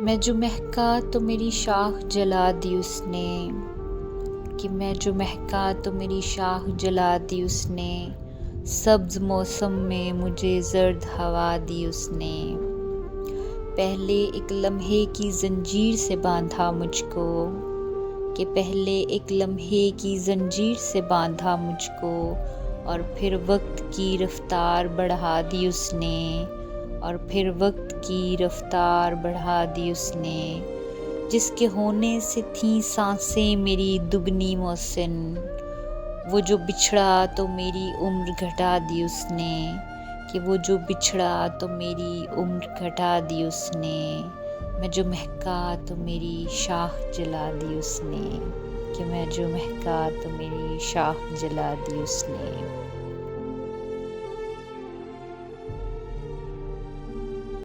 میں جو مہکا تو میری شاخ جلا دی اس نے، کہ میں جو مہکا تو میری شاخ جلا دی اس نے، سبز موسم میں مجھے زرد ہوا دی اس نے۔ پہلے ایک لمحے کی زنجیر سے باندھا مجھ کو، کہ پہلے ایک لمحے کی زنجیر سے باندھا مجھ کو، اور پھر وقت کی رفتار بڑھا دی اس نے، اور پھر وقت کی رفتار بڑھا دی اس نے۔ جس کے ہونے سے تھیں سانسیں میری دگنی محسن، وہ جو بچھڑا تو میری عمر گھٹا دی اس نے، کہ وہ جو بچھڑا تو میری عمر گھٹا دی اس نے۔ میں جو مہکا تو میری شاخ جلا دی اس نے، کہ میں جو مہکا تو میری شاخ جلا دی اس نے۔